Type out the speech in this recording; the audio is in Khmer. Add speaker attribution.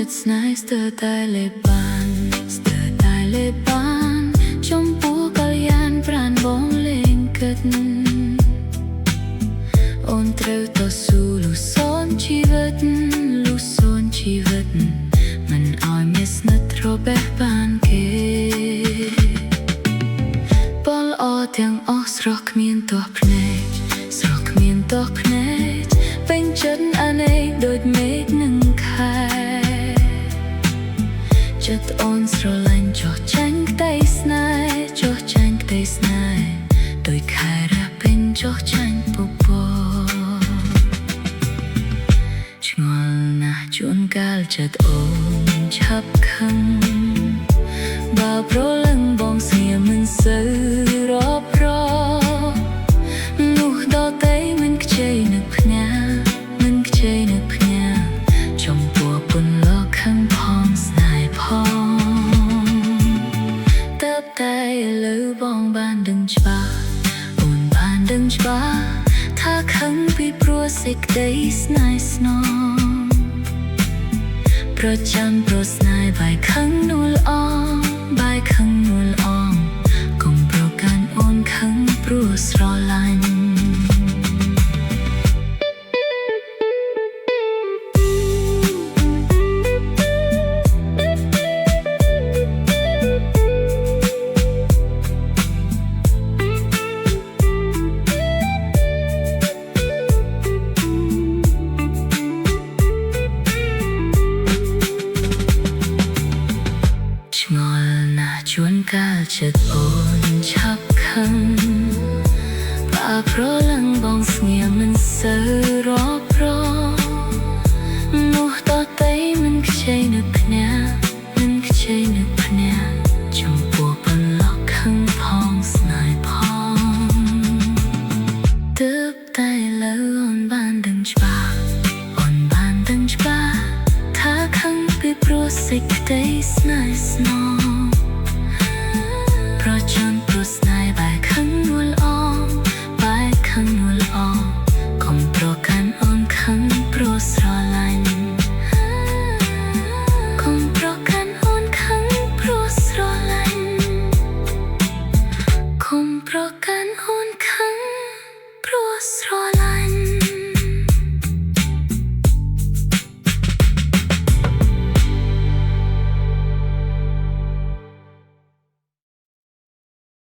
Speaker 1: ចិត្តស្នេហ៍ស្ទើរតែលេបបានស្ទើរតែលេបបានចំពោះកល្យានប្រានបងលេងគិតអូនត្រូវតស៊ូលុះសូនជីវិតលុះសូនជីវិតមិនឲ្យមានស្និទ្ធរបេះបានគេពលអទាំងអស់ស្រស់គ្មានទាស់ភ្នែកស្រស់គ្មានទាស់ភ្នែកពេញចិត្តអាណេកដូចមេឃនឹងខែចិត្តអូនស្រឡាញ់ចោះចាញ់ក្តីស្នេហ៍ចោះចាញ់ក្តីស្នេហ៍ដោយខែរះពេញចោះចាញ់ពពកឆ្ងល់ណាស់ជួនកាលចិត្តអូនឆាប់ខឹងបើប្រលឹងបងស្ងៀមមិនសូវរាប់រកនោះដតេមិនខ្ចីនឹកភ្ញាមិនខ្ចីនឹកភ្ញាចំពោះពន្លកខឹងផងស្នេហ៍ផងតើបតែឥឡូវបងបានដឹងច្បាស់អូនបានដឹងច្បាស់ថាខឹងពីព្រោះសេចក្តីស្នេហ៍ស្នងប្រចាំប្រស្នេហ៍បាយខឹងនួលអងបាយខឹងនួលអងកុំប្រកាន់អូនខឹងព្រោះស្រឡាញ់ឆ្ងល់ណាស់ជួនកាលចិត្តអូនឆាប់ខឹងបើប្រលឹងបងស្ងៀមមិនសូវរាប់រកនោះតតែមិនខ្ចីនឹកភ្ញាមិនខ្ចីនឹកភ្ញាចំពោះបន្លកខឹងផងស្នេហ៍ផងទើបតែឥឡូវអូនបានដឹងច្បាស់អូនបានដឹងច្បាស់ថាខឹងពីព្រោះសេចក្តីស្នេហ៍ស្នងប្រចាំព្រោះស្នេហ៍បែកខឹងនួលអងបែកខឹងនួលអងកុំប្រកាន់អូនខឹងព្រោះស្រឡាញ់កុំប្រកាន់អូនខឹងព្រោះស្រឡាញ់កុំប្រកាន់អូនខឹងព្រោះស្រឡាញ់